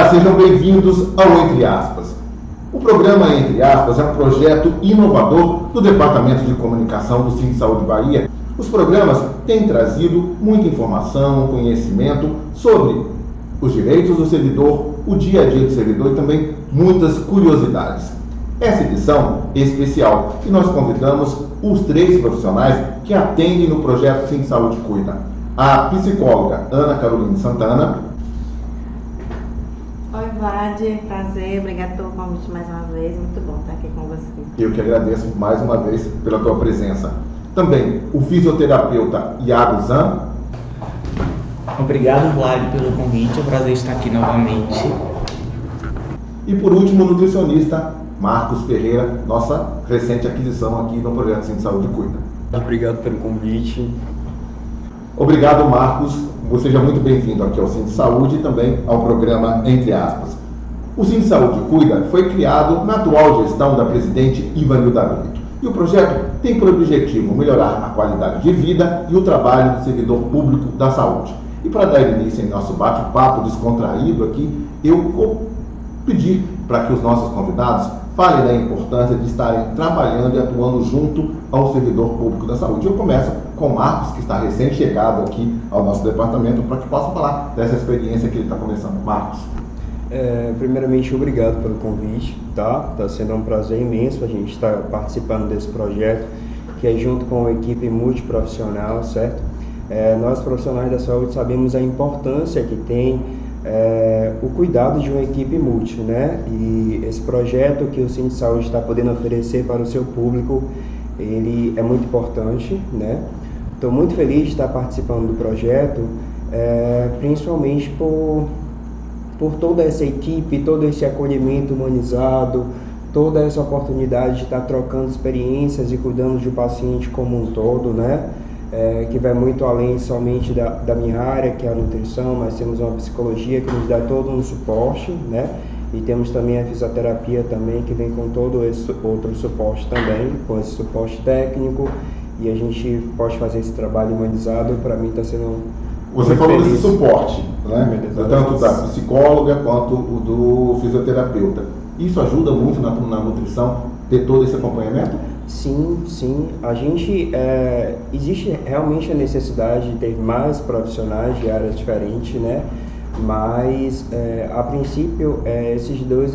Olá, sejam bem-vindos ao Entre Aspas. O programa Entre Aspas é um projeto inovador do Departamento de Comunicação do SINSAúde Bahia. Os programas têm trazido muita informação, conhecimento sobre os direitos do servidor, o dia a dia do servidor e também muitas curiosidades. Essa edição é especial e nós convidamos os 3 profissionais que atendem no projeto SINSAúde Cuida. A psicóloga Ana Carolina Santana. Oi, Vlad, prazer, obrigado pelo convite mais uma vez, muito bom estar aqui com você. Eu que agradeço mais uma vez pela tua presença. Também o fisioterapeuta Iago Zan. Obrigado, Vlad, pelo convite, é um prazer estar aqui novamente. E por último, o nutricionista Marcos Ferreira, nossa recente aquisição aqui no projeto SINSAúde Cuida. Obrigado pelo convite. Obrigado, Marcos. Seja muito bem-vindo aqui ao SINSAúde e também ao programa Entre Aspas. O SINSAúde Cuida foi criado na atual gestão da presidente Ivanilda Brito. E o projeto tem por objetivo melhorar a qualidade de vida e o trabalho do servidor público da saúde. E para dar início em nosso bate-papo descontraído aqui, eu vou pedir para que os nossos convidados falem da importância de estarem trabalhando e atuando junto ao servidor público da saúde. Eu começo com o Marcos, que está recém-chegado aqui ao nosso departamento, para que possa falar dessa experiência que ele está começando. Marcos. Primeiramente, obrigado pelo convite, tá? Está sendo um prazer imenso a gente estar participando desse projeto, que é junto com a equipe multiprofissional, certo? Nós, profissionais da saúde, sabemos a importância que tem o cuidado de uma equipe multi, né? E esse projeto que o SINSAúde está podendo oferecer para o seu público, ele é muito importante, né? Estou muito feliz de estar participando do projeto, principalmente por toda essa equipe, todo esse acolhimento humanizado, toda essa oportunidade de estar trocando experiências e cuidando de um paciente como um todo, né? Que vai muito além somente da minha área, que é a nutrição, mas temos uma psicologia que nos dá todo um suporte, né? E temos também a fisioterapia também, que vem com todo esse outro suporte também, com esse suporte técnico, e a gente pode fazer esse trabalho humanizado. Para mim está sendo Você falou desse suporte, né? Tanto da psicóloga quanto o do fisioterapeuta. Isso ajuda muito na nutrição, ter todo esse acompanhamento? Sim. A gente, existe realmente a necessidade de ter mais profissionais de áreas diferentes, né? Mas, a princípio, esses dois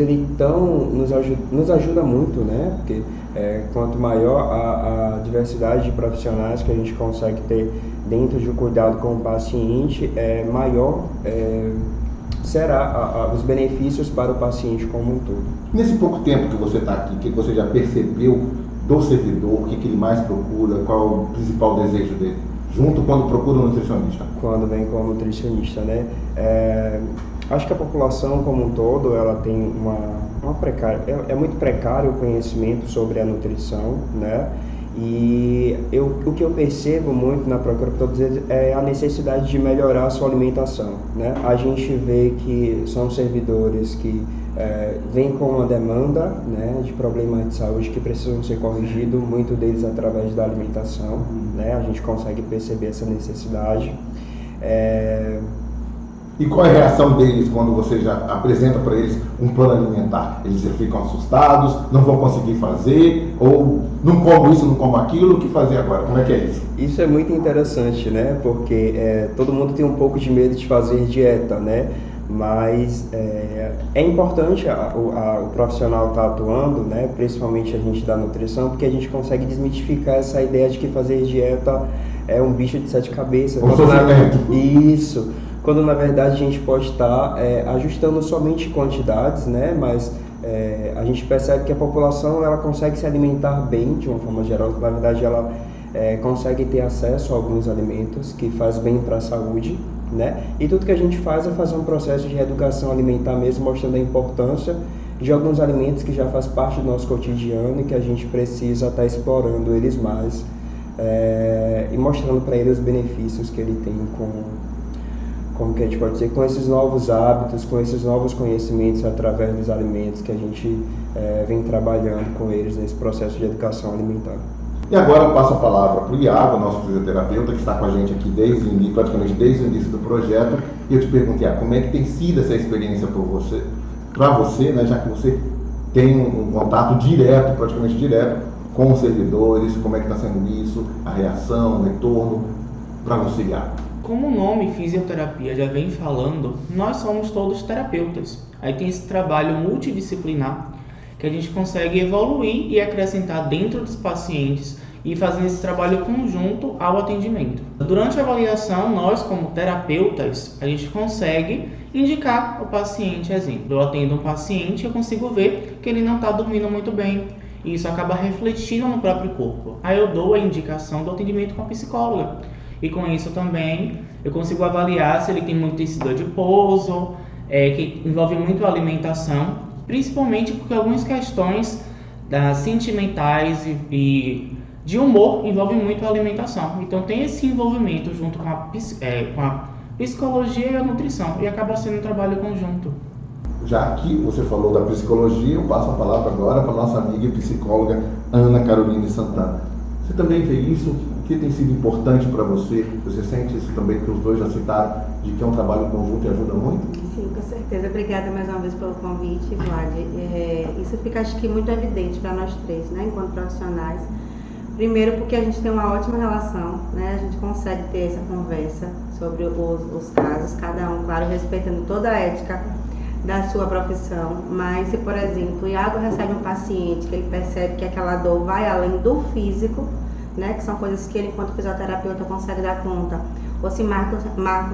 nos ajuda muito, né? Porque quanto maior a diversidade de profissionais que a gente consegue ter dentro de um cuidado com o paciente, maior será os benefícios para o paciente como um todo. Nesse pouco tempo que você está aqui, o que você já percebeu do servidor, o que ele mais procura, qual é o principal desejo dele, junto quando procura um nutricionista? Quando vem com um nutricionista, né? Acho que a população como um todo, ela tem uma precária, é muito precário o conhecimento sobre a nutrição, né? E o que eu percebo muito na procura por todos eles é a necessidade de melhorar a sua alimentação, né? A gente vê que são servidores que vêm com uma demanda, né, de problemas de saúde que precisam ser corrigidos, muito deles através da alimentação, né? A gente consegue perceber essa necessidade. E qual é a reação deles quando você já apresenta para eles um plano alimentar? Eles ficam assustados, não vão conseguir fazer, ou não como isso, não como aquilo, o que fazer agora? Como é que é isso? Isso é muito interessante, né? Porque todo mundo tem um pouco de medo de fazer dieta, né? Mas é importante o profissional estar atuando, né? Principalmente a gente da nutrição, porque a gente consegue desmitificar essa ideia de que fazer dieta é um bicho de 7 cabeças. Isso. Quando na verdade a gente pode estar ajustando somente quantidades, né? Mas a gente percebe que a população ela consegue se alimentar bem de uma forma geral, na verdade ela consegue ter acesso a alguns alimentos que faz bem para a saúde, né? E tudo que a gente faz é fazer um processo de reeducação alimentar mesmo, mostrando a importância de alguns alimentos que já faz parte do nosso cotidiano e que a gente precisa estar explorando eles mais e mostrando para eles os benefícios que ele tem como que a gente pode dizer, com esses novos hábitos, com esses novos conhecimentos através dos alimentos que a gente vem trabalhando com eles nesse processo de educação alimentar. E agora eu passo a palavra para o Iago, nosso fisioterapeuta, que está com a gente aqui praticamente desde o início do projeto. E eu te pergunto, Iago, como é que tem sido essa experiência para você, né, já que você tem um contato direto, praticamente direto, com os servidores, como é que está sendo isso, a reação, o retorno, para você, Iago? Como o nome fisioterapia já vem falando, nós somos todos terapeutas. Aí tem esse trabalho multidisciplinar que a gente consegue evoluir e acrescentar dentro dos pacientes e fazendo esse trabalho conjunto ao atendimento. Durante a avaliação, nós como terapeutas, a gente consegue indicar o paciente. Exemplo, eu atendo um paciente e eu consigo ver que ele não está dormindo muito bem. E isso acaba refletindo no próprio corpo. Aí eu dou a indicação do atendimento com a psicóloga. E com isso também eu consigo avaliar se ele tem muito tecido adiposo, que envolve muito a alimentação, principalmente porque algumas questões sentimentais e de humor envolvem muito a alimentação. Então tem esse envolvimento junto com a psicologia e a nutrição, e acaba sendo um trabalho conjunto. Já que você falou da psicologia, eu passo a palavra agora para a nossa amiga e psicóloga Ana Caroline Santana. Você também vê isso? O que tem sido importante para você? Você sente isso também, que os dois já citaram, de que é um trabalho conjunto e ajuda muito? Sim, com certeza. Obrigada mais uma vez pelo convite, Vlad. Isso fica, acho que, muito evidente para nós três, né, enquanto profissionais. Primeiro, porque a gente tem uma ótima relação, né? A gente consegue ter essa conversa sobre os casos, cada um, claro, respeitando toda a ética da sua profissão. Mas se, por exemplo, o Iago recebe um paciente que ele percebe que aquela dor vai além do físico, né, que são coisas que ele, enquanto fisioterapeuta, consegue dar conta. Ou se Marco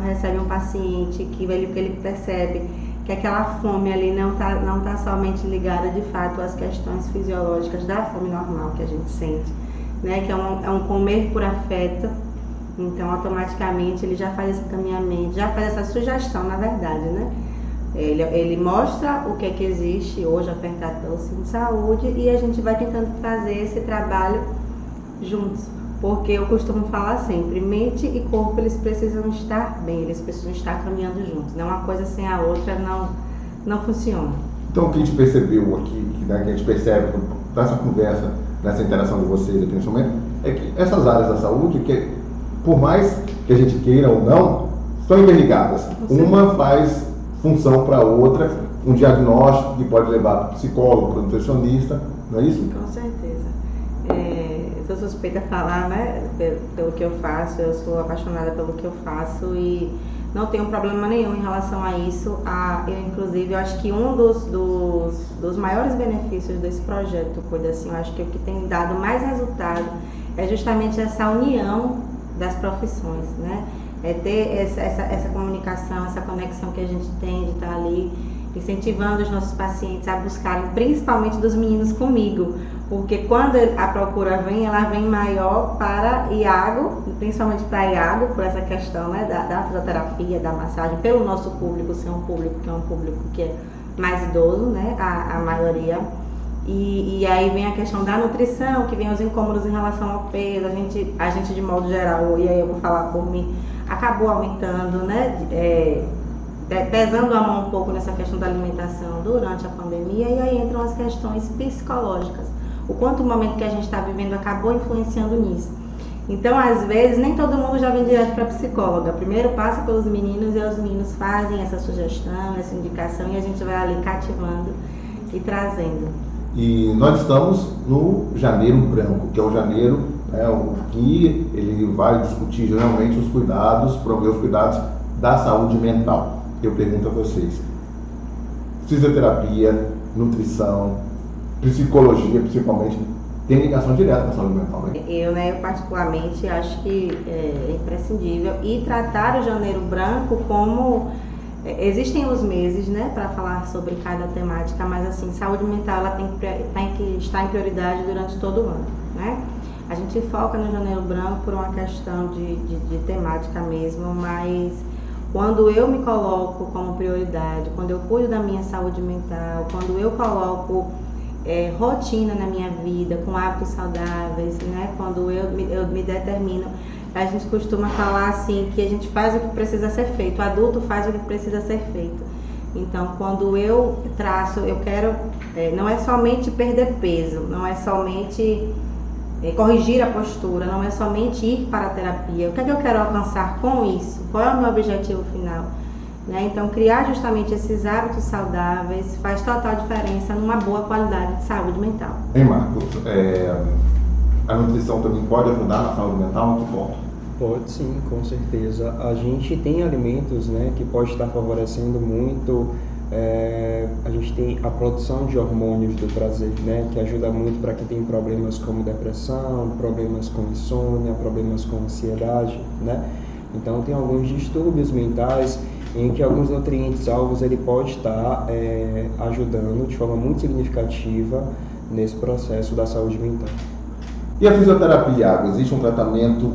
recebe um paciente que ele percebe que aquela fome ali não tá somente ligada, de fato, às questões fisiológicas da fome normal que a gente sente, né, que é um comer por afeto. Então, automaticamente, ele já faz esse caminhamento, já faz essa sugestão, na verdade, né? Ele mostra o que é que existe hoje ofertado pelo Centro de Saúde, e a gente vai tentando fazer esse trabalho juntos, porque eu costumo falar sempre, mente e corpo, eles precisam estar bem, eles precisam estar caminhando juntos, né? Uma coisa sem a outra não funciona. Então, o que a gente percebeu aqui, né, que a gente percebe nessa conversa, nessa interação de vocês aqui nesse momento, é que essas áreas da saúde, que por mais que a gente queira ou não, estão interligadas. Uma faz função para a outra, um diagnóstico que pode levar para o psicólogo, para o nutricionista, não é isso? Com certeza. Sou suspeita a falar, né, pelo que eu faço, eu sou apaixonada pelo que eu faço e não tenho problema nenhum em relação a isso. Inclusive, eu acho que um dos maiores benefícios desse projeto, Cuida Assim, eu acho que o que tem dado mais resultado é justamente essa união das profissões, né? É ter essa comunicação, essa conexão que a gente tem de estar ali incentivando os nossos pacientes a buscarem, principalmente dos meninos comigo, porque quando a procura vem, ela vem maior para Iago, principalmente para Iago, por essa questão, né, da fisioterapia, da massagem, pelo nosso público ser um público que é um público que é mais idoso, né, a maioria. E aí vem a questão da nutrição, que vem os incômodos em relação ao peso. A gente de modo geral, e aí eu vou falar por mim, acabou aumentando, né, pesando a mão um pouco nessa questão da alimentação durante a pandemia, e aí entram as questões psicológicas. O quanto o momento que a gente está vivendo acabou influenciando nisso. Então, às vezes, nem todo mundo já vem direto para a psicóloga. Primeiro passa pelos meninos e os meninos fazem essa sugestão, essa indicação, e a gente vai ali cativando e trazendo. E nós estamos no Janeiro Branco, que é o janeiro, né, que ele vai discutir geralmente os cuidados, promover os cuidados da saúde mental. Eu pergunto a vocês, fisioterapia, nutrição, psicologia, principalmente, tem ligação direta com a saúde mental, né? Eu particularmente acho que é imprescindível, e tratar o Janeiro Branco como... Existem os meses, né, para falar sobre cada temática, mas assim, saúde mental ela tem que estar em prioridade durante todo o ano, né? A gente foca no Janeiro Branco por uma questão de temática mesmo, mas quando eu me coloco como prioridade, quando eu cuido da minha saúde mental, quando eu coloco rotina na minha vida, com hábitos saudáveis, né, quando eu me determino, a gente costuma falar assim, que a gente faz o que precisa ser feito, o adulto faz o que precisa ser feito. Então, quando eu traço, eu quero, não é somente perder peso, não é somente corrigir a postura, não é somente ir para a terapia. O que é que eu quero alcançar com isso? Qual é o meu objetivo final? Né? Então, criar justamente esses hábitos saudáveis faz total diferença numa boa qualidade de saúde mental. Hein, Marcos? A nutrição também pode ajudar na saúde mental? Em que ponto? Pode sim, com certeza. A gente tem alimentos, né, que pode estar favorecendo muito. A gente tem a produção de hormônios do prazer, né, que ajuda muito para quem tem problemas como depressão, problemas com insônia, problemas com ansiedade, né? Então tem alguns distúrbios mentais em que alguns nutrientes alvos ele pode estar ajudando de forma muito significativa nesse processo da saúde mental. E a fisioterapia, Iago? Existe um tratamento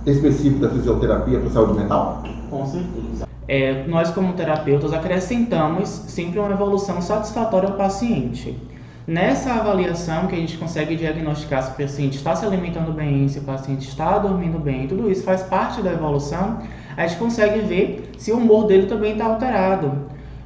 específico da fisioterapia para a saúde mental? Com certeza. Nós, como terapeutas, acrescentamos sempre uma evolução satisfatória ao paciente. Nessa avaliação que a gente consegue diagnosticar se o paciente está se alimentando bem, se o paciente está dormindo bem, tudo isso faz parte da evolução, a gente consegue ver se o humor dele também está alterado.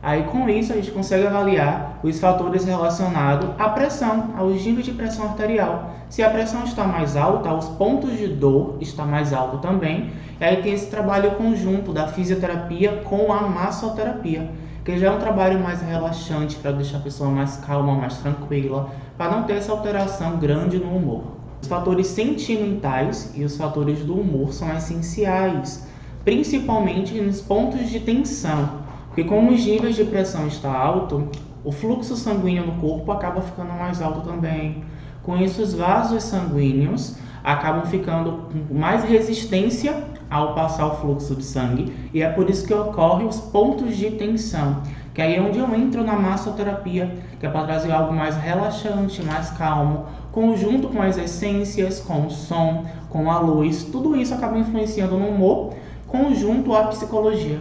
Aí com isso a gente consegue avaliar os fatores relacionados à pressão, aos níveis de pressão arterial. Se a pressão está mais alta, os pontos de dor estão mais altos também. E aí tem esse trabalho conjunto da fisioterapia com a massoterapia, que já é um trabalho mais relaxante para deixar a pessoa mais calma, mais tranquila, para não ter essa alteração grande no humor. Os fatores sentimentais e os fatores do humor são essenciais, principalmente nos pontos de tensão. Porque como os níveis de pressão estão altos, o fluxo sanguíneo no corpo acaba ficando mais alto também. Com isso, os vasos sanguíneos acabam ficando com mais resistência ao passar o fluxo de sangue. E é por isso que ocorrem os pontos de tensão, que aí é onde eu entro na massoterapia, que é para trazer algo mais relaxante, mais calmo, conjunto com as essências, com o som, com a luz. Tudo isso acaba influenciando no humor, conjunto à psicologia.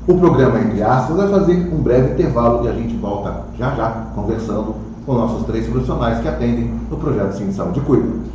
O programa Entre Aspas vai fazer um breve intervalo e a gente volta já já conversando com nossos 3 profissionais que atendem no projeto Sim Saúde Cuida.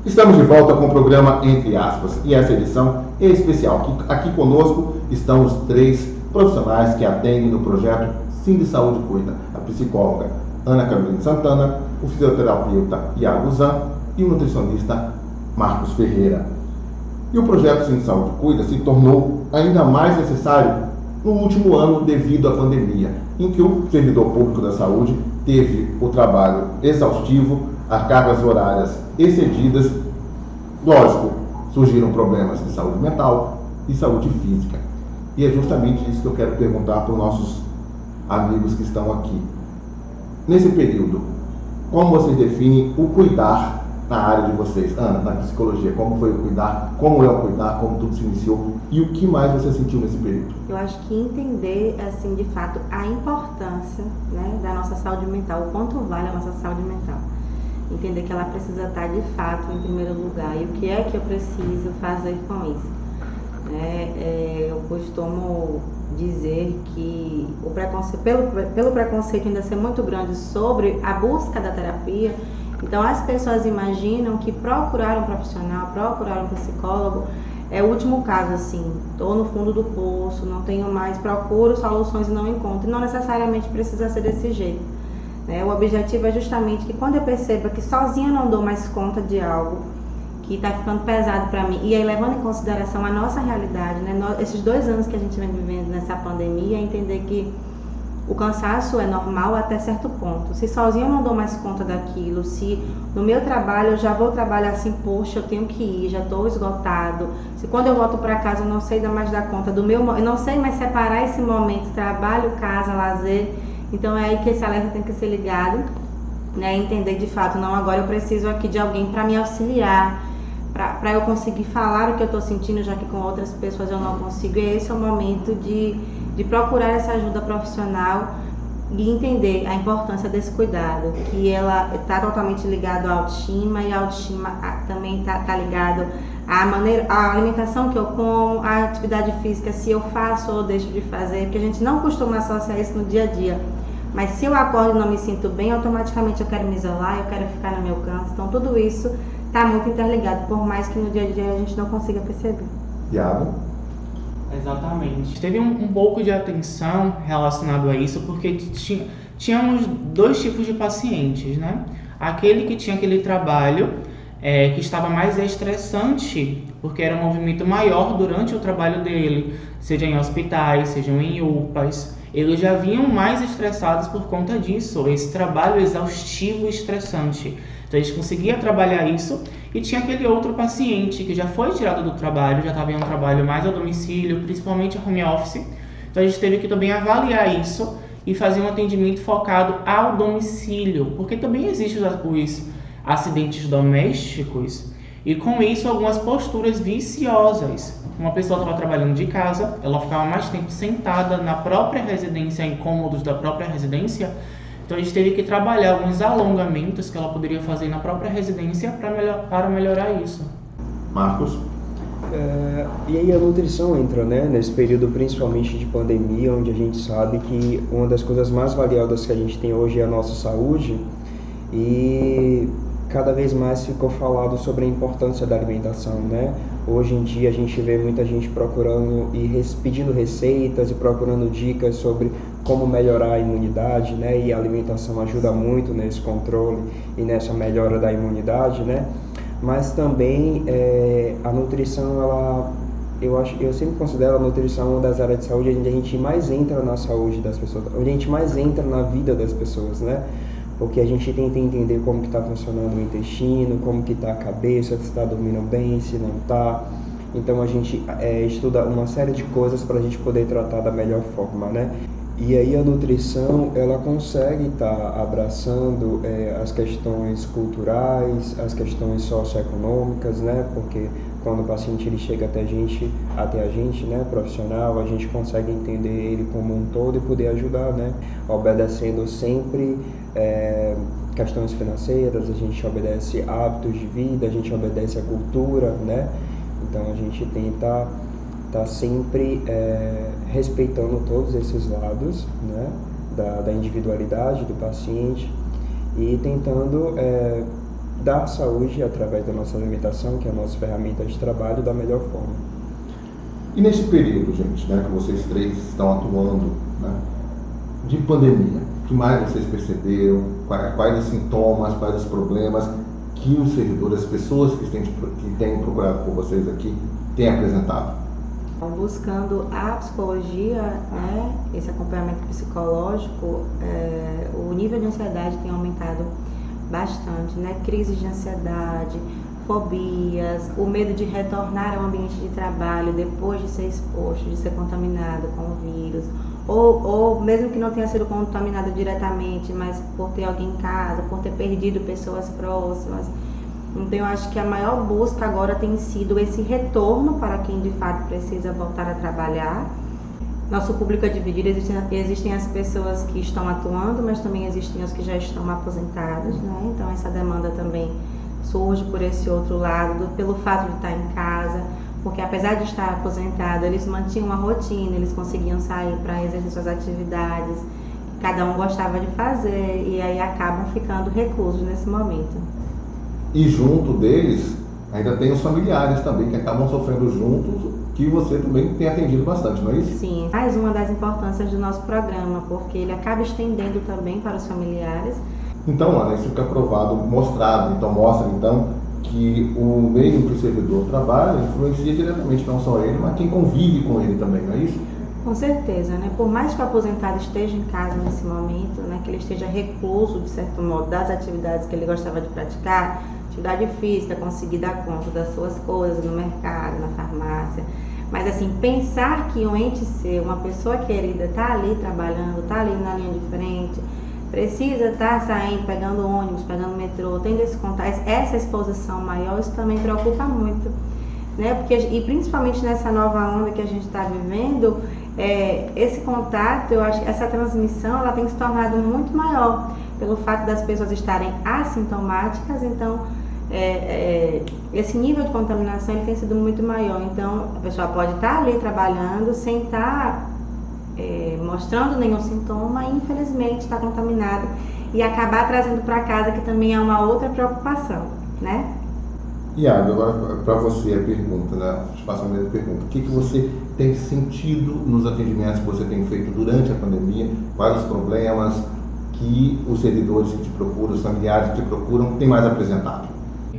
Estamos de volta com o programa Entre Aspas e essa edição é especial. Aqui conosco estão os 3 profissionais que atendem no projeto Sim Saúde Cuida. A psicóloga Ana Carolina Santana, o fisioterapeuta Iago Zan e o nutricionista Marcos Ferreira. E o projeto Sim Saúde Cuida se tornou ainda mais necessário no último ano devido à pandemia, em que o servidor público da saúde teve o trabalho exaustivo, as cargas horárias excedidas. Lógico, surgiram problemas de saúde mental e saúde física. E é justamente isso que eu quero perguntar para os nossos amigos que estão aqui. Nesse período, como vocês definem o cuidar na área de vocês? Ana, na psicologia, como foi o cuidar, como é o cuidar, como tudo se iniciou e o que mais você sentiu nesse período? Eu acho que entender, assim, de fato, a importância, né, da nossa saúde mental, o quanto vale a nossa saúde mental. Entender que ela precisa estar de fato em primeiro lugar e o que é que eu preciso fazer com isso. Eu costumo dizer que o preconceito, pelo preconceito ainda ser muito grande sobre a busca da terapia, então as pessoas imaginam que procurar um profissional, procurar um psicólogo é o último caso, assim, estou no fundo do poço, não tenho mais, procuro soluções e não encontro. E não necessariamente precisa ser desse jeito. O objetivo é justamente que quando eu perceba que sozinha eu não dou mais conta de algo que está ficando pesado para mim, e aí levando em consideração a nossa realidade, esses 2 anos que a gente vem vivendo nessa pandemia, entender que O cansaço é normal até certo ponto. Se sozinho eu não dou mais conta daquilo, se no meu trabalho eu já vou trabalhar assim, poxa, eu tenho que ir, já estou esgotado. Se quando eu volto para casa eu não sei mais dar conta do meu, eu não sei mais separar esse momento, trabalho, casa, lazer. Então é aí que esse alerta tem que ser ligado, né? Entender de fato, não, agora eu preciso aqui de alguém para me auxiliar, para eu conseguir falar o que eu estou sentindo, já que com outras pessoas eu não consigo. E esse é o momento de procurar essa ajuda profissional e entender a importância desse cuidado, que ela está totalmente ligado à autoestima, e a autoestima também está ligado à alimentação que eu como, à atividade física, se eu faço ou deixo de fazer, porque a gente não costuma associar isso no dia a dia. Mas se eu acordo e não me sinto bem, automaticamente eu quero me isolar, eu quero ficar no meu canto. Então tudo isso está muito interligado, por mais que no dia a dia a gente não consiga perceber. Iago? Exatamente. Teve um pouco de atenção relacionado a isso, porque tínhamos dois tipos de pacientes, né? Aquele que tinha aquele trabalho que estava mais estressante, porque era um movimento maior durante o trabalho dele, seja em hospitais, sejam em UPAs. Eles já vinham mais estressados por conta disso, esse trabalho exaustivo e estressante. Então a gente conseguia trabalhar isso, e tinha aquele outro paciente que já foi tirado do trabalho, já estava em um trabalho mais ao domicílio, principalmente home office. Então a gente teve que também avaliar isso e fazer um atendimento focado ao domicílio, porque também existem os acidentes domésticos e com isso algumas posturas viciosas. Uma pessoa estava trabalhando de casa, ela ficava mais tempo sentada na própria residência, em cômodos da própria residência. Então a gente teve que trabalhar alguns alongamentos que ela poderia fazer na própria residência para melhorar isso. Marcos? E aí a nutrição entra, né, nesse período principalmente de pandemia, onde a gente sabe que uma das coisas mais valiosas que a gente tem hoje é a nossa saúde, e cada vez mais ficou falado sobre a importância da alimentação, né? Hoje em dia a gente vê muita gente procurando e pedindo receitas e procurando dicas sobre como melhorar a imunidade, né? E a alimentação ajuda muito nesse controle e nessa melhora da imunidade, né? Mas também a nutrição, eu sempre considero a nutrição uma das áreas de saúde onde a gente mais entra na saúde das pessoas, onde a gente mais entra na vida das pessoas, né? Porque a gente tenta entender como que está funcionando o intestino, como que está a cabeça, se está dormindo bem, se não está. Então a gente estuda uma série de coisas para a gente poder tratar da melhor forma, né? E aí a nutrição, ela consegue estar abraçando as questões culturais, as questões socioeconômicas, né? Porque quando o paciente ele chega até a gente, né, profissional, a gente consegue entender ele como um todo e poder ajudar, né? Obedecendo sempre questões financeiras, a gente obedece hábitos de vida, a gente obedece a cultura, né? Então a gente tenta estar sempre respeitando todos esses lados, né, da individualidade do paciente e tentando dar saúde através da nossa alimentação, que é a nossa ferramenta de trabalho, da melhor forma. E nesse período, gente, né, que vocês três estão atuando, né, de pandemia, o que mais vocês perceberam? Quais os sintomas, quais os problemas que os servidores, as pessoas que têm procurado por vocês aqui, têm apresentado? Buscando a psicologia, né, esse acompanhamento psicológico, o nível de ansiedade tem aumentado bastante, né? Crises de ansiedade, fobias, o medo de retornar ao ambiente de trabalho depois de ser exposto, de ser contaminado com o vírus, ou mesmo que não tenha sido contaminado diretamente, mas por ter alguém em casa, por ter perdido pessoas próximas. Então eu acho que a maior busca agora tem sido esse retorno para quem de fato precisa voltar a trabalhar. Nosso público é dividido, existem as pessoas que estão atuando, mas também existem as que já estão aposentadas, né? Então essa demanda também surge por esse outro lado, pelo fato de estar em casa, porque apesar de estar aposentado, eles mantinham uma rotina, eles conseguiam sair para exercer suas atividades, que cada um gostava de fazer, e aí acabam ficando reclusos nesse momento. E junto deles, ainda tem os familiares também, que acabam sofrendo juntos, que você também tem atendido bastante, não é isso? Sim, mais uma das importâncias do nosso programa, porque ele acaba estendendo também para os familiares. Então, Ana, isso fica provado, mostrado, então mostra que o meio em que o servidor trabalha influencia diretamente não só ele, mas quem convive com ele também, não é isso? Com certeza, né? Por mais que o aposentado esteja em casa nesse momento, né, que ele esteja recluso, de certo modo, das atividades que ele gostava de praticar, atividade física, conseguir dar conta das suas coisas no mercado, na farmácia, mas assim, pensar que um ente seu, uma pessoa querida, está ali trabalhando, está ali na linha de frente, precisa estar saindo, pegando ônibus, pegando metrô, tendo esse contato, essa exposição maior, isso também preocupa muito, né? Porque, e principalmente nessa nova onda que a gente está vivendo, esse contato, eu acho que essa transmissão, ela tem se tornado muito maior, pelo fato das pessoas estarem assintomáticas, então esse nível de contaminação ele tem sido muito maior. Então a pessoa pode estar ali trabalhando sem estar mostrando nenhum sintoma e infelizmente está contaminada e acabar trazendo para casa, que também é uma outra preocupação, né? Iago, agora para você a pergunta, né? Te faço a mesma pergunta. O que você tem sentido nos atendimentos que você tem feito durante a pandemia? Quais os problemas que os servidores que te procuram, os familiares que te procuram, têm mais apresentado?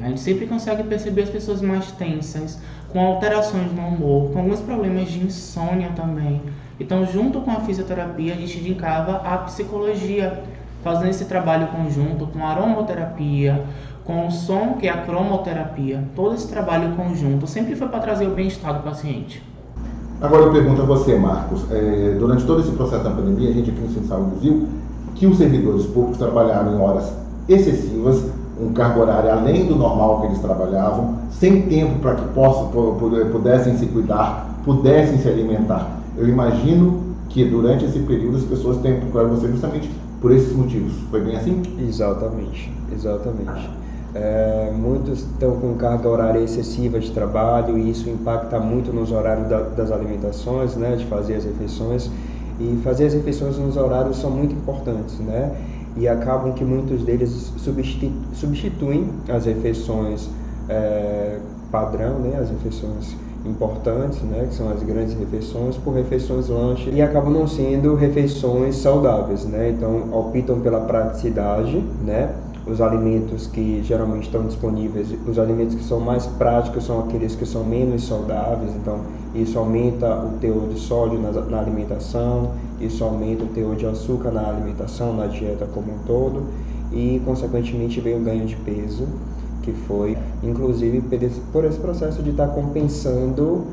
A gente sempre consegue perceber as pessoas mais tensas, com alterações no humor, com alguns problemas de insônia também. Então, junto com a fisioterapia, a gente indicava a psicologia, fazendo esse trabalho conjunto com a aromaterapia, com o som, que é a cromoterapia. Todo esse trabalho conjunto sempre foi para trazer o bem-estar do paciente. Agora eu pergunto a você, Marcos, durante todo esse processo da pandemia, a gente aqui no Centro de Saúde viu que os servidores públicos trabalharam em horas excessivas, um cargo horário além do normal que eles trabalhavam, sem tempo para que pudessem se cuidar, pudessem se alimentar. Eu imagino que durante esse período as pessoas tenham procurado você justamente por esses motivos. Foi bem assim? Exatamente. Muitos estão com carga horária excessiva de trabalho e isso impacta muito nos horários das alimentações, né, de fazer as refeições. E fazer as refeições nos horários são muito importantes, né? E acabam que muitos deles substituem as refeições padrão, né? As refeições importantes, né? Que são as grandes refeições, por refeições lanche, e acabam não sendo refeições saudáveis, né? Então optam pela praticidade, né? Os alimentos que geralmente estão disponíveis, os alimentos que são mais práticos são aqueles que são menos saudáveis, então isso aumenta o teor de sódio na alimentação, isso aumenta o teor de açúcar na alimentação, na dieta como um todo, e consequentemente vem o ganho de peso, que foi inclusive por esse processo de estar compensando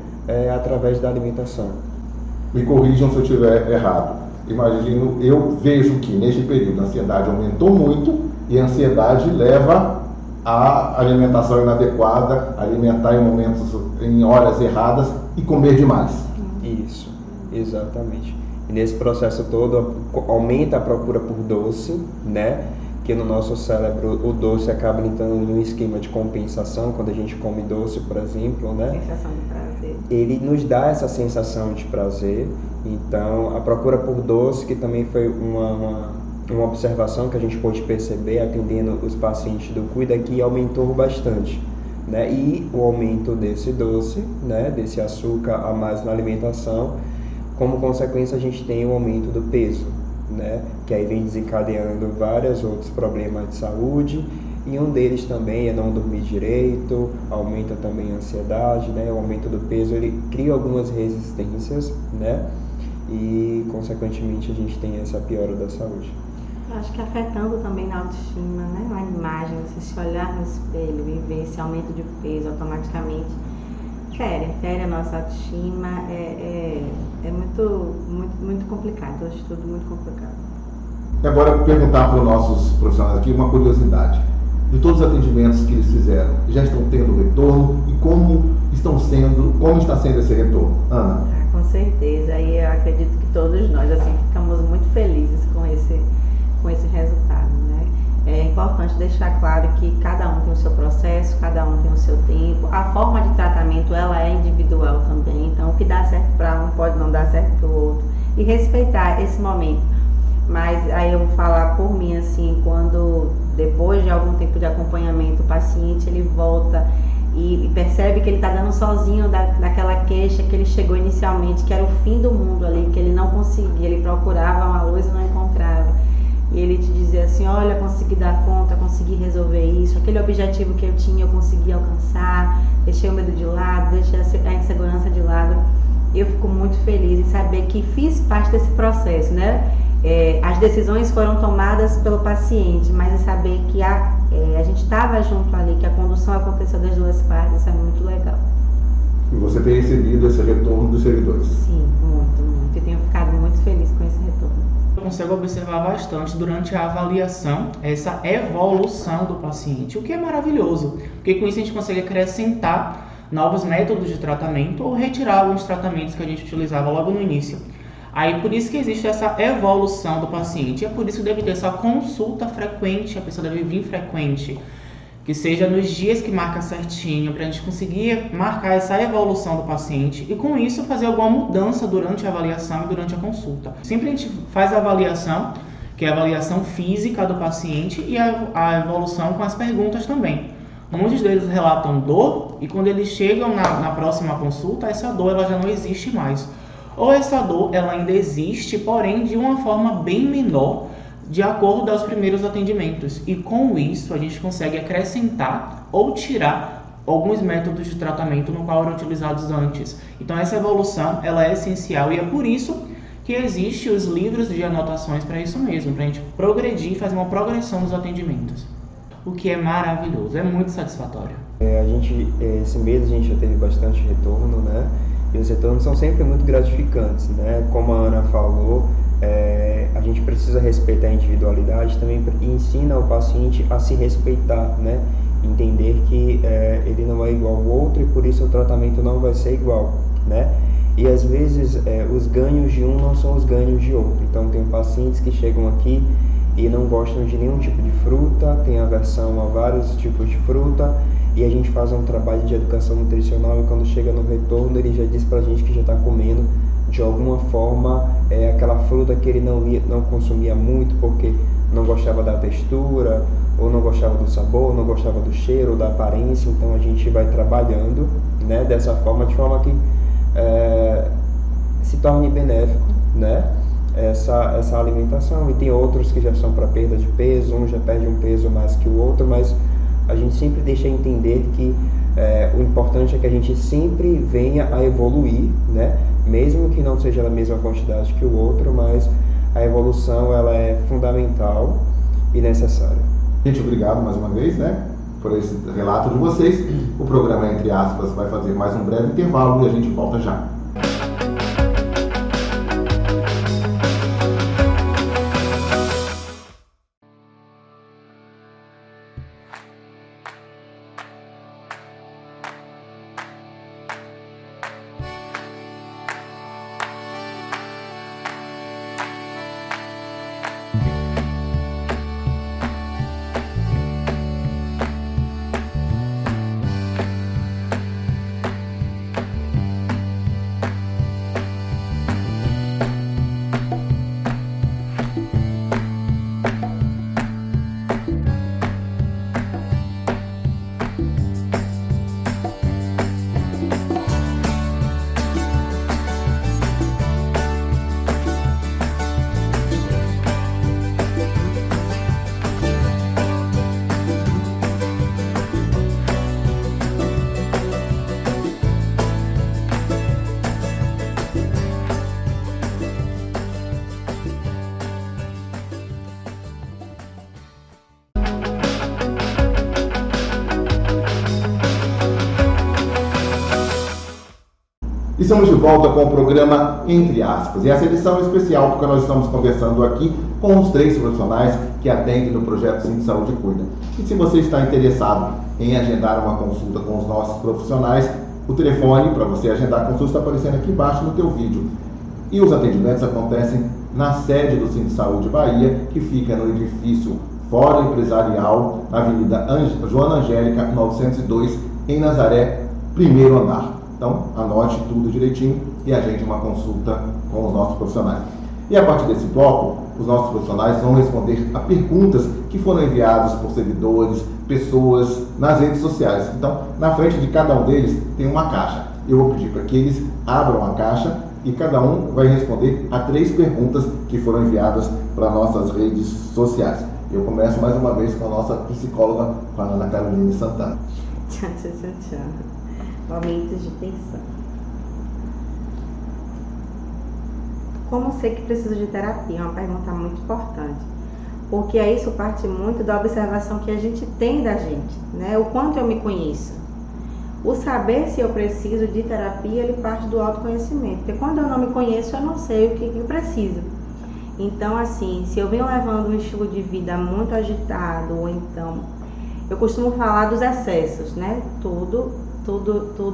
através da alimentação. Me corrijam se eu estiver errado. Imagino, eu vejo que neste período a ansiedade aumentou muito, e a ansiedade leva à alimentação inadequada, alimentar em horas erradas e comer demais. Isso, exatamente. E nesse processo todo aumenta a procura por doce, né? Que no nosso cérebro o doce acaba entrando em um esquema de compensação quando a gente come doce, por exemplo, né? Sensação de prazer. Ele nos dá essa sensação de prazer. Então a procura por doce, que também foi uma observação que a gente pôde perceber atendendo os pacientes do Cuida, que aumentou bastante, né? E o aumento desse doce, né, desse açúcar a mais na alimentação, como consequência a gente tem o aumento do peso, né, que aí vem desencadeando vários outros problemas de saúde, e um deles também é não dormir direito, aumenta também a ansiedade, né? O aumento do peso ele cria algumas resistências, né? E consequentemente a gente tem essa piora da saúde. Eu acho que afetando também na autoestima, né? Na imagem, você se olhar no espelho e ver esse aumento de peso automaticamente fere a nossa autoestima, é muito complicado, eu acho tudo muito complicado. E agora perguntar para os nossos profissionais aqui uma curiosidade. De todos os atendimentos que eles fizeram, já estão tendo retorno e como está sendo esse retorno? Ana? Com certeza, e eu acredito que todos nós assim, ficamos muito felizes com esse resultado, né? É importante deixar claro que cada um tem o seu processo, cada um tem o seu tempo, a forma de tratamento ela é individual também, então o que dá certo para um pode não dar certo para o outro, e respeitar esse momento. Mas aí eu vou falar por mim, assim, quando depois de algum tempo de acompanhamento o paciente ele volta e percebe que ele está dando sozinho daquela queixa que ele chegou inicialmente, que era o fim do mundo ali, que ele não conseguia, ele procurava uma luz e não encontrava. E ele te dizia assim, olha, consegui dar conta, consegui resolver isso, aquele objetivo que eu tinha eu consegui alcançar, deixei o medo de lado, deixei a insegurança de lado. eu fico muito feliz em saber que fiz parte desse processo, né? As decisões foram tomadas pelo paciente, mas em saber que a gente estava junto ali, que a condução aconteceu das duas partes, isso é muito legal. E você tem recebido esse retorno dos servidores? Sim, muito, muito. Eu tenho ficado muito feliz com esse retorno. Eu consigo observar bastante durante a avaliação essa evolução do paciente, o que é maravilhoso, porque com isso a gente consegue acrescentar novos métodos de tratamento ou retirar alguns tratamentos que a gente utilizava logo no início. Aí por isso que existe essa evolução do paciente, é por isso que deve ter essa consulta frequente, a pessoa deve vir frequente, que seja nos dias que marca certinho, para a gente conseguir marcar essa evolução do paciente e com isso fazer alguma mudança durante a avaliação e durante a consulta. Sempre a gente faz a avaliação, que é a avaliação física do paciente e a evolução com as perguntas também. Muitos deles relatam dor e quando eles chegam na próxima consulta, essa dor ela já não existe mais. Ou essa dor ela ainda existe, porém de uma forma bem menor, de acordo aos primeiros atendimentos. E com isso a gente consegue acrescentar ou tirar alguns métodos de tratamento no qual eram utilizados antes. Então essa evolução ela é essencial e é por isso que existem os livros de anotações para isso mesmo, para a gente progredir e fazer uma progressão nos atendimentos. O que é maravilhoso, é muito satisfatório. Esse mês a gente já teve bastante retorno, né? E os retornos são sempre muito gratificantes, né? Como a Ana falou, a gente precisa respeitar a individualidade, também ensina o paciente a se respeitar, né? Entender que ele não é igual ao outro e por isso o tratamento não vai ser igual, né? E às vezes os ganhos de um não são os ganhos de outro. Então tem pacientes que chegam aqui e não gostam de nenhum tipo de fruta, tem aversão a vários tipos de fruta, e a gente faz um trabalho de educação nutricional e quando chega no retorno ele já diz pra gente que já está comendo de alguma forma aquela fruta que ele não consumia muito porque não gostava da textura, ou não gostava do sabor, ou não gostava do cheiro, ou da aparência. Então a gente vai trabalhando, né, dessa forma, de forma que se torne benéfico, né, essa alimentação. E tem outros que já são para perda de peso, um já perde um peso mais que o outro, mas a gente sempre deixa entender que o importante é que a gente sempre venha a evoluir, né? Mesmo que não seja da mesma quantidade que o outro, mas a evolução ela é fundamental e necessária. Gente, obrigado mais uma vez, né, por esse relato de vocês. O programa, entre aspas, vai fazer mais um breve intervalo e a gente volta já. Estamos de volta com o programa Entre Aspas. E essa edição é especial porque nós estamos conversando aqui com os 3 profissionais que atendem no projeto Sim Saúde Cuida. E se você está interessado em agendar uma consulta com os nossos profissionais, o telefone para você agendar a consulta está aparecendo aqui embaixo no teu vídeo. E os atendimentos acontecem na sede do Sim Saúde Bahia, que fica no edifício Fórum Empresarial, na Avenida Joana Angélica, 902, em Nazaré, primeiro andar. Então, anote tudo direitinho e agende uma consulta com os nossos profissionais. E a partir desse bloco, os nossos profissionais vão responder a perguntas que foram enviadas por seguidores, pessoas nas redes sociais. Então, na frente de cada um deles tem uma caixa. Eu vou pedir para que eles abram a caixa e cada um vai responder a 3 perguntas que foram enviadas para nossas redes sociais. Eu começo mais uma vez com a nossa psicóloga, com a Ana Caroline Santana. Tchau. Momentos de tensão. Como sei que preciso de terapia? É uma pergunta muito importante, porque isso parte muito da observação que a gente tem da gente, né? O quanto eu me conheço. O saber se eu preciso de terapia, ele parte do autoconhecimento, porque quando eu não me conheço, eu não sei o que eu preciso. Então, assim, se eu venho levando um estilo de vida muito agitado, ou então, eu costumo falar dos excessos, né? Tudo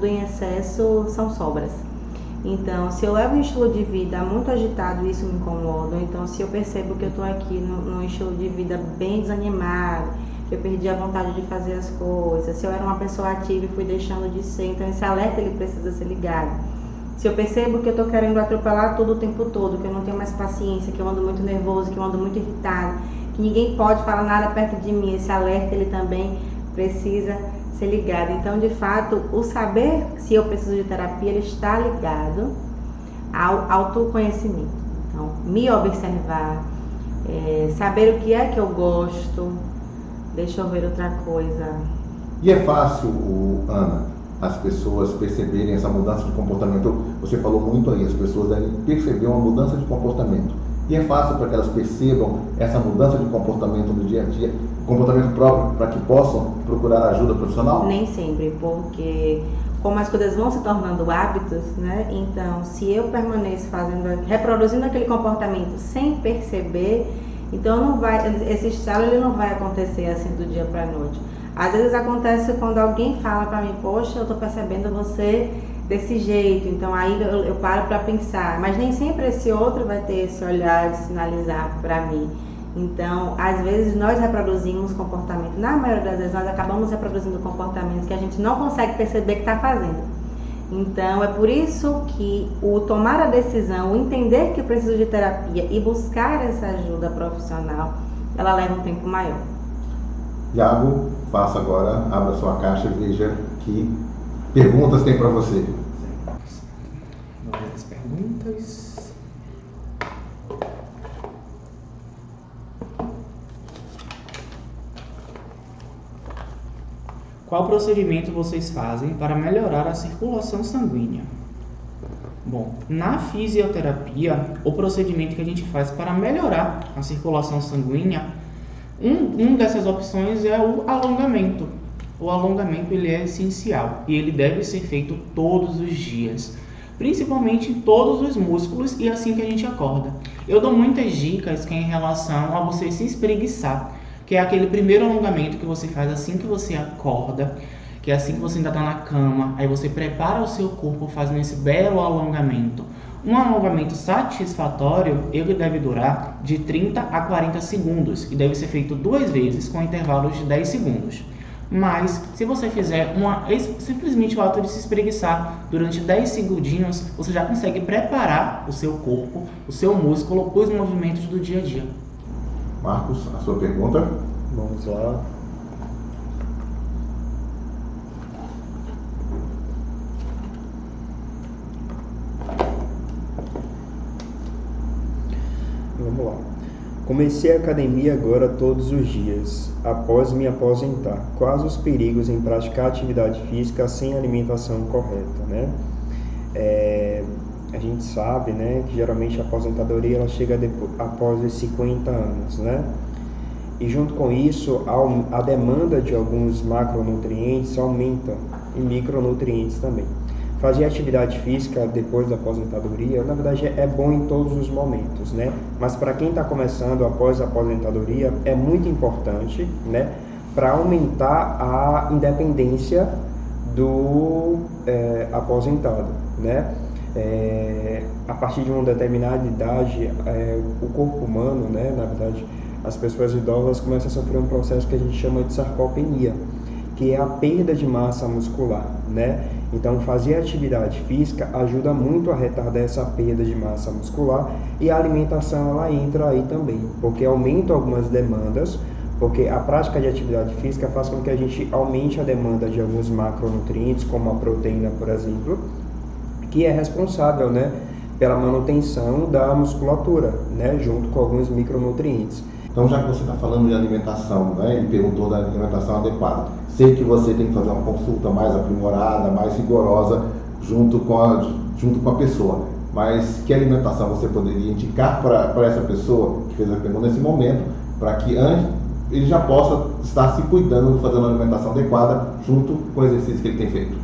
em excesso são sobras. Então, se eu levo um estilo de vida muito agitado, isso me incomoda. Ou então, se eu percebo que eu estou aqui num estilo de vida bem desanimado, que eu perdi a vontade de fazer as coisas, se eu era uma pessoa ativa e fui deixando de ser, então esse alerta ele precisa ser ligado. Se eu percebo que eu estou querendo atropelar tudo o tempo todo, que eu não tenho mais paciência, que eu ando muito nervoso, que eu ando muito irritado, que ninguém pode falar nada perto de mim, esse alerta ele também precisa ser ligado. Então, de fato, o saber se eu preciso de terapia, ele está ligado ao autoconhecimento. Então, me observar, saber o que é que eu gosto, deixa eu ver outra coisa. E é fácil, Ana, as pessoas perceberem essa mudança de comportamento? Você falou muito aí, as pessoas devem perceber uma mudança de comportamento. E é fácil para que elas percebam essa mudança de comportamento no dia a dia, comportamento próprio, para que possam procurar ajuda profissional? Nem sempre, porque como as coisas vão se tornando hábitos, né? Então, se eu permaneço reproduzindo aquele comportamento sem perceber, então esse estalo ele não vai acontecer assim do dia para a noite. Às vezes acontece quando alguém fala para mim, poxa, eu estou percebendo você desse jeito, então aí eu paro para pensar, mas nem sempre esse outro vai ter esse olhar de sinalizar para mim. Então, às vezes nós reproduzimos comportamento, na maioria das vezes nós acabamos reproduzindo comportamentos que a gente não consegue perceber que está fazendo. Então, é por isso que o tomar a decisão, o entender que eu preciso de terapia e buscar essa ajuda profissional, ela leva um tempo maior. Iago, faça agora, abra sua caixa e veja que perguntas tem para você. Vamos ver as perguntas. Qual procedimento vocês fazem para melhorar a circulação sanguínea? Bom, na fisioterapia, o procedimento que a gente faz para melhorar a circulação sanguínea, uma dessas opções é o alongamento. O alongamento ele é essencial e ele deve ser feito todos os dias, principalmente em todos os músculos e assim que a gente acorda. Eu dou muitas dicas que é em relação a você se espreguiçar, que é aquele primeiro alongamento que você faz assim que você acorda, que é assim que você ainda está na cama, aí você prepara o seu corpo fazendo esse belo alongamento. Um alongamento satisfatório, ele deve durar de 30 a 40 segundos e deve ser feito 2 vezes com intervalos de 10 segundos. Mas, se você fizer simplesmente o ato de se espreguiçar durante 10 segundinhos, você já consegue preparar o seu corpo, o seu músculo para os movimentos do dia a dia. Marcos, a sua pergunta? Vamos lá. Vamos lá. Comecei a academia agora todos os dias, após me aposentar. Quais os perigos em praticar atividade física sem alimentação correta, né? A gente sabe, né, que geralmente a aposentadoria ela chega após os 50 anos, né? E junto com isso, a demanda de alguns macronutrientes aumenta e micronutrientes também. Fazer atividade física depois da aposentadoria, na verdade, é bom em todos os momentos, né? Mas para quem está começando após a aposentadoria, é muito importante, né? Para aumentar a independência do aposentado, né? A partir de uma determinada idade, o corpo humano, né? Na verdade, as pessoas idosas começam a sofrer um processo que a gente chama de sarcopenia, que é a perda de massa muscular, né? Então, fazer atividade física ajuda muito a retardar essa perda de massa muscular e a alimentação ela entra aí também, porque aumenta algumas demandas, porque a prática de atividade física faz com que a gente aumente a demanda de alguns macronutrientes, como a proteína, por exemplo, que é responsável, né, pela manutenção da musculatura, né, junto com alguns micronutrientes. Então, já que você está falando de alimentação, né, ele perguntou da alimentação adequada. Sei que você tem que fazer uma consulta mais aprimorada, mais rigorosa junto com a pessoa. mas que alimentação você poderia indicar para essa pessoa que fez a pergunta nesse momento, para que antes ele já possa estar se cuidando, fazendo uma alimentação adequada junto com o exercício que ele tem feito?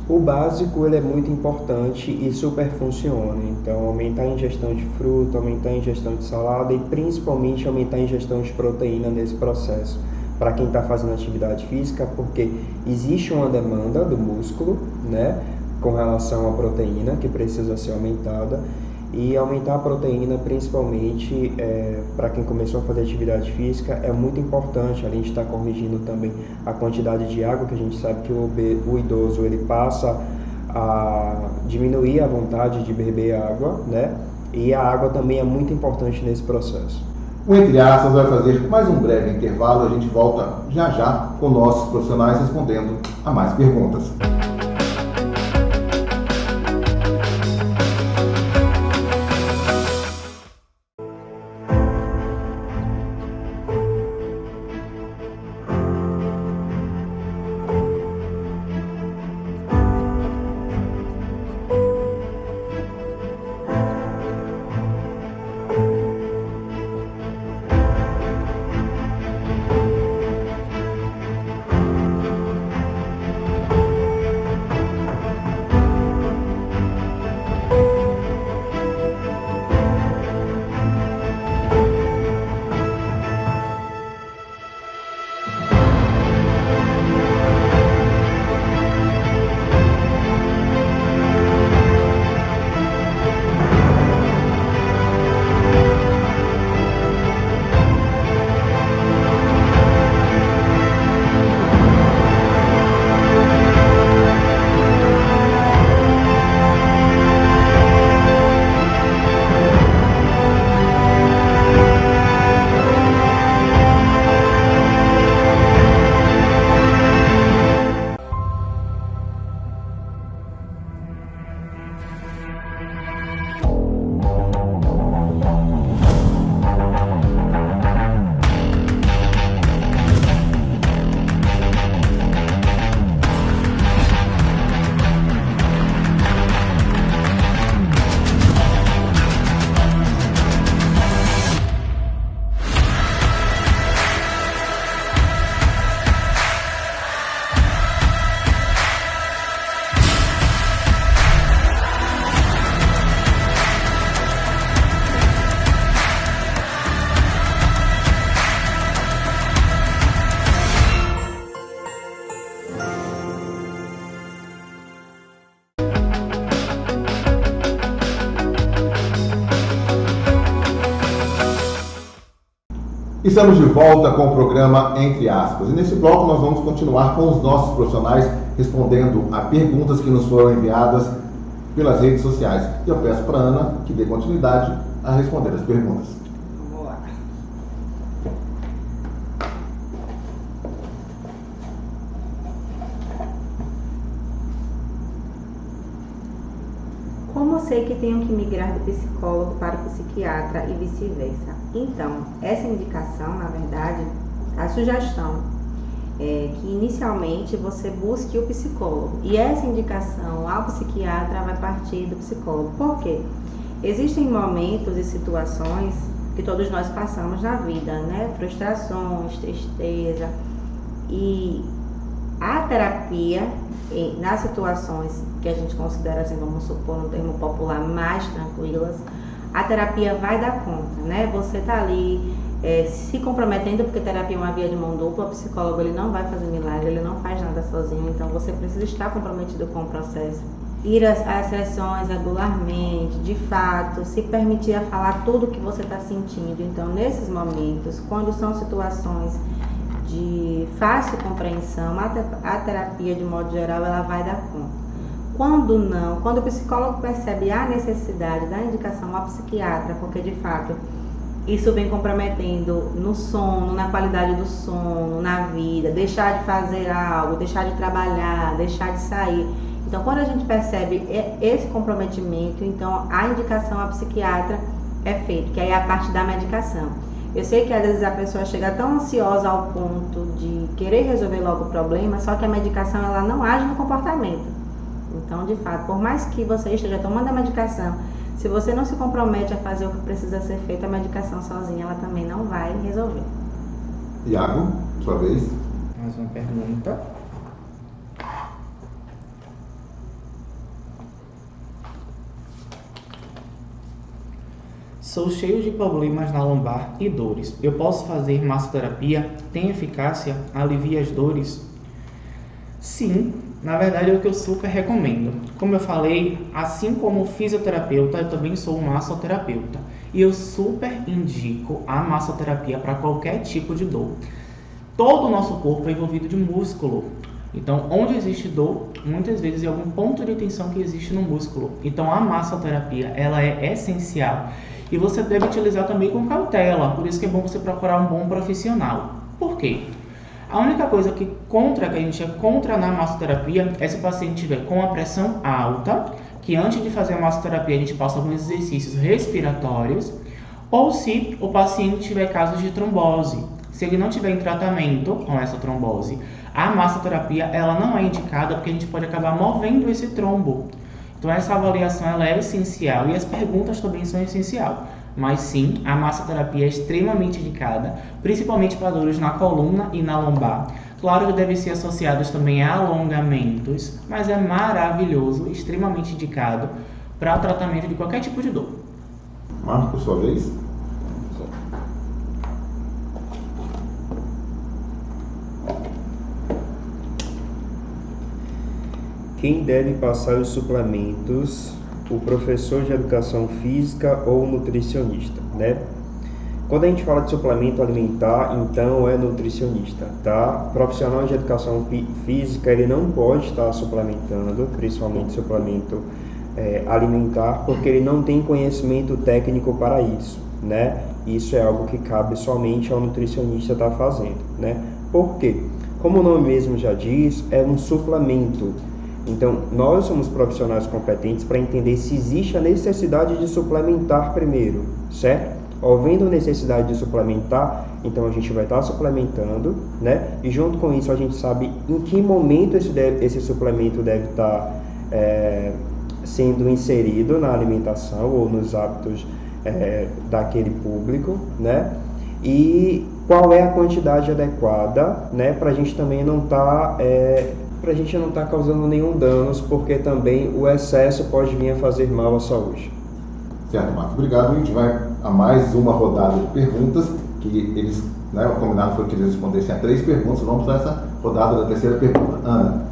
O básico ele é muito importante e super funciona. Então, aumentar a ingestão de fruta, aumentar a ingestão de salada e principalmente aumentar a ingestão de proteína nesse processo. Para quem está fazendo atividade física, porque existe uma demanda do músculo, né, com relação à proteína que precisa ser aumentada. E aumentar a proteína, principalmente para quem começou a fazer atividade física, é muito importante, além de estar corrigindo também a quantidade de água, que a gente sabe que o idoso ele passa a diminuir a vontade de beber água, né? E a água também é muito importante nesse processo. O Entre Aspas vai fazer mais um breve intervalo, a gente volta já já com nossos profissionais respondendo a mais perguntas. Estamos de volta com o programa Entre Aspas. E nesse bloco nós vamos continuar com os nossos profissionais respondendo a perguntas que nos foram enviadas pelas redes sociais. E eu peço para a Ana que dê continuidade a responder as perguntas. Vamos lá. Como sei que tenho que migrar do psicólogo para o psiquiatra e vice-versa? Então, essa indicação, na verdade, a sugestão é que inicialmente você busque o psicólogo. E essa indicação ao psiquiatra vai partir do psicólogo. Por quê? Existem momentos e situações que todos nós passamos na vida, né? Frustrações, tristeza. E a terapia, nas situações que a gente considera, assim, vamos supor, no termo popular, mais tranquilas, a terapia vai dar conta, né? Você tá ali se comprometendo, porque terapia é uma via de mão dupla, o psicólogo ele não vai fazer milagre, ele não faz nada sozinho, então você precisa estar comprometido com o processo. Ir às sessões regularmente, de fato, se permitir a falar tudo o que você está sentindo. Então, nesses momentos, quando são situações de fácil compreensão, a terapia, de modo geral, ela vai dar conta. Quando não, quando o psicólogo percebe a necessidade da indicação ao psiquiatra, porque de fato isso vem comprometendo no sono, na qualidade do sono, na vida, deixar de fazer algo, deixar de trabalhar, deixar de sair. Então, quando a gente percebe esse comprometimento, então a indicação ao psiquiatra é feita, que aí é a parte da medicação. Eu sei que às vezes a pessoa chega tão ansiosa ao ponto de querer resolver logo o problema, só que a medicação ela não age no comportamento. Então, de fato, por mais que você esteja tomando a medicação, se você não se compromete a fazer o que precisa ser feito, a medicação sozinha, ela também não vai resolver. Iago, sua vez. Mais uma pergunta. Sou cheio de problemas na lombar e dores. Eu posso fazer massoterapia? Tem eficácia? Alivia as dores? Sim, na verdade é o que eu super recomendo. Como eu falei, assim como fisioterapeuta, eu também sou um massoterapeuta. E eu super indico a massoterapia para qualquer tipo de dor. Todo o nosso corpo é envolvido de músculo. Então, onde existe dor, muitas vezes é algum ponto de tensão que existe no músculo. Então, a massoterapia, ela é essencial. E você deve utilizar também com cautela. Por isso que é bom você procurar um bom profissional. Por quê? A única coisa que a gente é contra na massoterapia é se o paciente estiver com a pressão alta, que antes de fazer a massoterapia a gente passa alguns exercícios respiratórios, ou se o paciente tiver casos de trombose. Se ele não tiver em tratamento com essa trombose, a massoterapia ela não é indicada porque a gente pode acabar movendo esse trombo. Então essa avaliação ela é essencial e as perguntas também são essenciais. Mas sim, a massoterapia é extremamente indicada, principalmente para dores na coluna e na lombar. Claro que deve ser associados também a alongamentos, mas é maravilhoso, extremamente indicado para o tratamento de qualquer tipo de dor. Marco, sua vez. Quem deve passar os suplementos? O professor de educação física ou o nutricionista, né? Quando a gente fala de suplemento alimentar, então é nutricionista, tá? Profissional de educação física, ele não pode estar suplementando, principalmente suplemento alimentar, porque ele não tem conhecimento técnico para isso, né? Isso é algo que cabe somente ao nutricionista estar fazendo, né? Por quê? Como o nome mesmo já diz, é um suplemento. Então, nós somos profissionais competentes para entender se existe a necessidade de suplementar primeiro, certo? Havendo necessidade de suplementar, então a gente vai estar suplementando, né? E junto com isso a gente sabe em que momento esse suplemento deve estar sendo inserido na alimentação ou nos hábitos daquele público, né? E qual é a quantidade adequada, né? Para a gente também não estar... para a gente não estar causando nenhum danos, porque também o excesso pode vir a fazer mal à saúde. Certo, Marcos. Obrigado. A gente vai a mais uma rodada de perguntas, que eles, né, o combinado foi que eles respondessem a 3 perguntas. Vamos para essa rodada da terceira pergunta. Ana.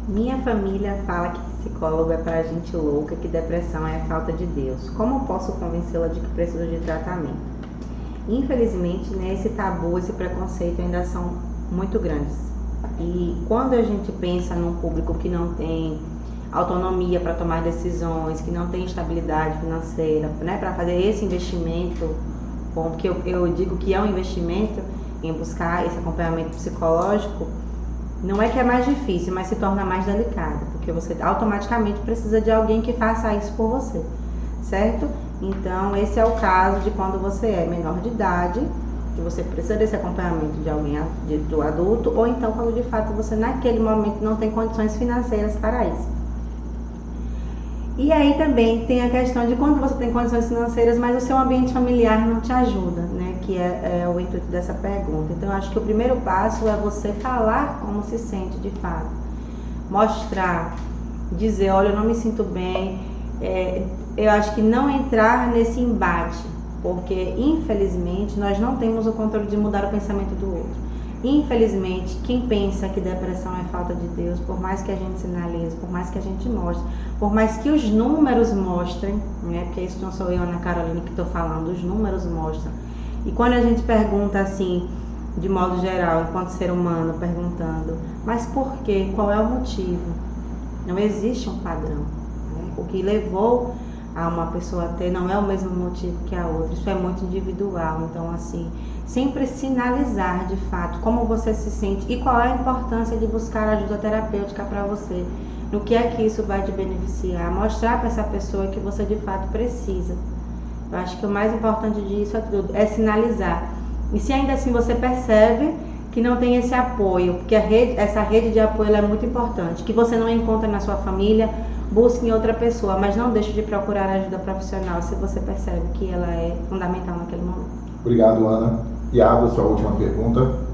Minha família fala que psicólogo é para gente louca, que depressão é falta de Deus. Como posso convencê-la de que precisa de tratamento? Infelizmente, né, esse tabu, esse preconceito ainda são muito grandes. E quando a gente pensa num público que não tem autonomia para tomar decisões, que não tem estabilidade financeira, né, para fazer esse investimento, porque eu digo que é um investimento em buscar esse acompanhamento psicológico, não é que é mais difícil, mas se torna mais delicado, porque você automaticamente precisa de alguém que faça isso por você, certo? Então, esse é o caso de quando você é menor de idade, que você precisa desse acompanhamento de alguém do adulto, ou então quando de fato você naquele momento não tem condições financeiras para isso. E aí também tem a questão de quando você tem condições financeiras, mas o seu ambiente familiar não te ajuda, né? Que é o intuito dessa pergunta. Então, eu acho que o primeiro passo é você falar como se sente de fato. Mostrar, dizer, olha, eu não me sinto bem. Eu acho que não entrar nesse embate, porque infelizmente nós não temos o controle de mudar o pensamento do outro. Infelizmente, quem pensa que depressão é falta de Deus, por mais que a gente sinalize, por mais que a gente mostre, por mais que os números mostrem, né, porque isso não sou eu, Ana Carolina, que estou falando, os números mostram. E quando a gente pergunta assim, de modo geral, enquanto ser humano, perguntando, mas por quê? Qual é o motivo? Não existe um padrão, né? O que levou a uma pessoa a ter não é o mesmo motivo que a outra, isso é muito individual. Então, assim, sempre sinalizar de fato como você se sente e qual é a importância de buscar ajuda terapêutica para você, no que é que isso vai te beneficiar, mostrar para essa pessoa que você de fato precisa Eu acho que o mais importante disso é tudo, é sinalizar. E se ainda assim você percebe que não tem esse apoio, porque essa rede de apoio ela é muito importante, que você não encontra na sua família, busque em outra pessoa, mas não deixe de procurar ajuda profissional se você percebe que ela é fundamental naquele momento. Obrigado, Ana. Iago, sua última pergunta.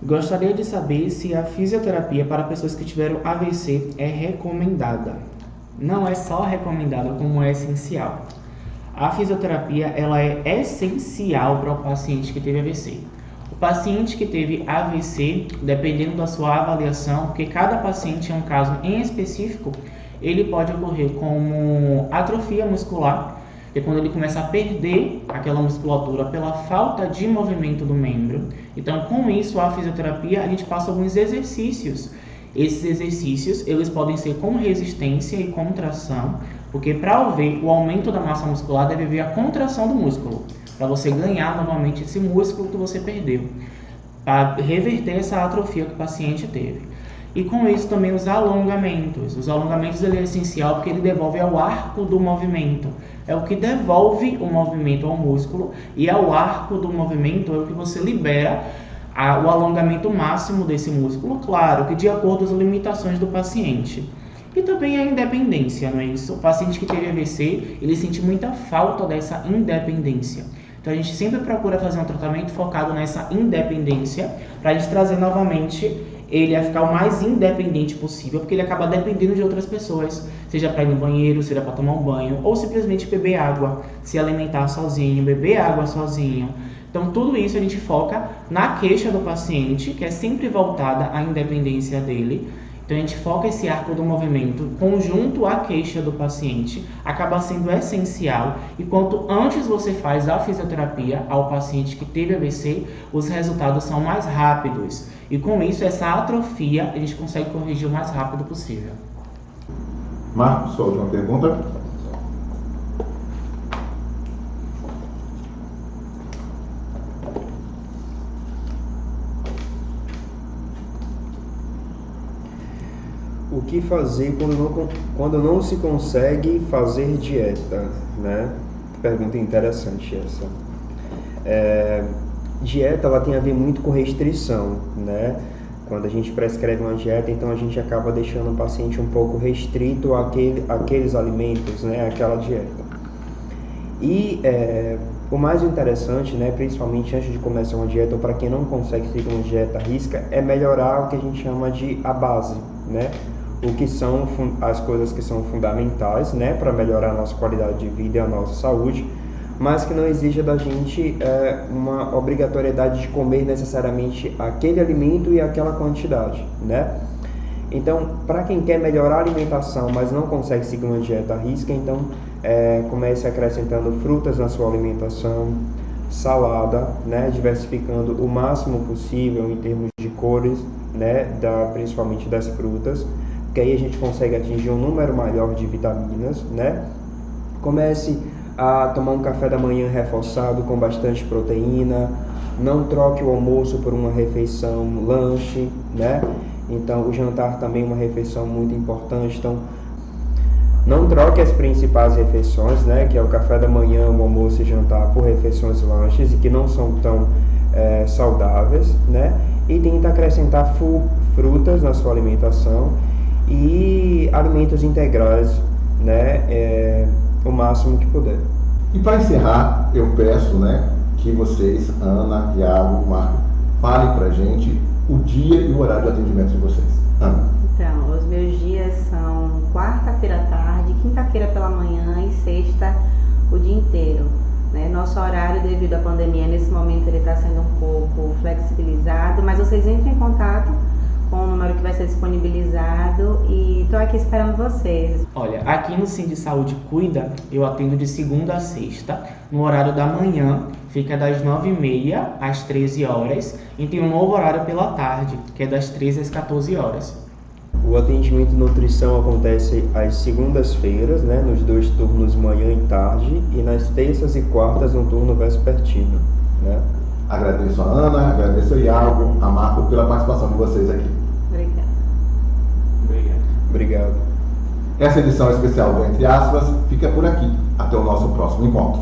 Gostaria de saber se a fisioterapia para pessoas que tiveram AVC é recomendada. Não é só recomendada, como é essencial. A fisioterapia ela é essencial para o paciente que teve AVC. O paciente que teve AVC, dependendo da sua avaliação, porque cada paciente é um caso em específico, ele pode ocorrer como atrofia muscular, que é quando ele começa a perder aquela musculatura pela falta de movimento do membro. Então, com isso, a fisioterapia, a gente passa alguns exercícios. Esses exercícios, eles podem ser com resistência e contração, porque para haver o aumento da massa muscular, deve haver a contração do músculo, para você ganhar novamente esse músculo que você perdeu, para reverter essa atrofia que o paciente teve. E com isso também os alongamentos. Os alongamentos ele é essencial porque ele devolve ao arco do movimento. É o que devolve o movimento ao músculo, e ao arco do movimento é o que você libera o alongamento máximo desse músculo, claro, que de acordo com as limitações do paciente. E também a independência, não é isso? O paciente que teve AVC, ele sente muita falta dessa independência. Então a gente sempre procura fazer um tratamento focado nessa independência, para a gente trazer novamente ele a ficar o mais independente possível, porque ele acaba dependendo de outras pessoas, seja para ir no banheiro, seja para tomar um banho, ou simplesmente beber água, se alimentar sozinho, beber água sozinho. Então tudo isso a gente foca na queixa do paciente, que é sempre voltada à independência dele. Então a gente foca esse arco do movimento conjunto à queixa do paciente, acaba sendo essencial, e quanto antes você faz a fisioterapia ao paciente que teve AVC, os resultados são mais rápidos. E com isso, essa atrofia, a gente consegue corrigir o mais rápido possível. Marcos, sua última pergunta. O que fazer quando não se consegue fazer dieta, né? Pergunta interessante essa. Dieta ela tem a ver muito com restrição, né? Quando a gente prescreve uma dieta, então a gente acaba deixando o paciente um pouco restrito àqueles alimentos, né? Aquela dieta. E o mais interessante, né? Principalmente antes de começar uma dieta, ou para quem não consegue seguir uma dieta à risca, é melhorar o que a gente chama de a base, né? O que são as coisas que são fundamentais, né? Para melhorar a nossa qualidade de vida e a nossa saúde, mas que não exija da gente uma obrigatoriedade de comer necessariamente aquele alimento e aquela quantidade, né? Então, para quem quer melhorar a alimentação, mas não consegue seguir uma dieta à risca, então comece acrescentando frutas na sua alimentação, salada, né? Diversificando o máximo possível em termos de cores, né? Principalmente das frutas, porque aí a gente consegue atingir um número maior de vitaminas, né? Comece a tomar um café da manhã reforçado com bastante proteína, não troque o almoço por uma refeição lanche, né? Então o jantar também é uma refeição muito importante, então não troque as principais refeições, né? Que é o café da manhã, o almoço e jantar, por refeições lanches e que não são tão saudáveis, né? E tenta acrescentar frutas na sua alimentação e alimentos integrais, né? O máximo que puder. E para encerrar, eu peço, né, que vocês, Ana, Iago, Marco, falem para a gente o dia e o horário de atendimento de vocês. Ana. Então, os meus dias são quarta-feira à tarde, quinta-feira pela manhã e sexta o dia inteiro, né? Nosso horário, devido à pandemia, nesse momento ele está sendo um pouco flexibilizado, mas vocês entrem em contato com o número que vai ser disponibilizado e estou aqui esperando vocês. Olha, aqui no Sim de Saúde Cuida, eu atendo de segunda a sexta, no horário da manhã, fica das 9h30 às 13 horas, e tem um novo horário pela tarde, que é das 13 às 14 horas. O atendimento de nutrição acontece às segundas-feiras, né, nos 2 turnos manhã e tarde, e nas terças e quartas no turno vespertino, né? Agradeço a Ana, agradeço a Iago, a Marco pela participação de vocês aqui. Obrigada. Obrigado. Essa edição especial do Entre Aspas fica por aqui. Até o nosso próximo encontro.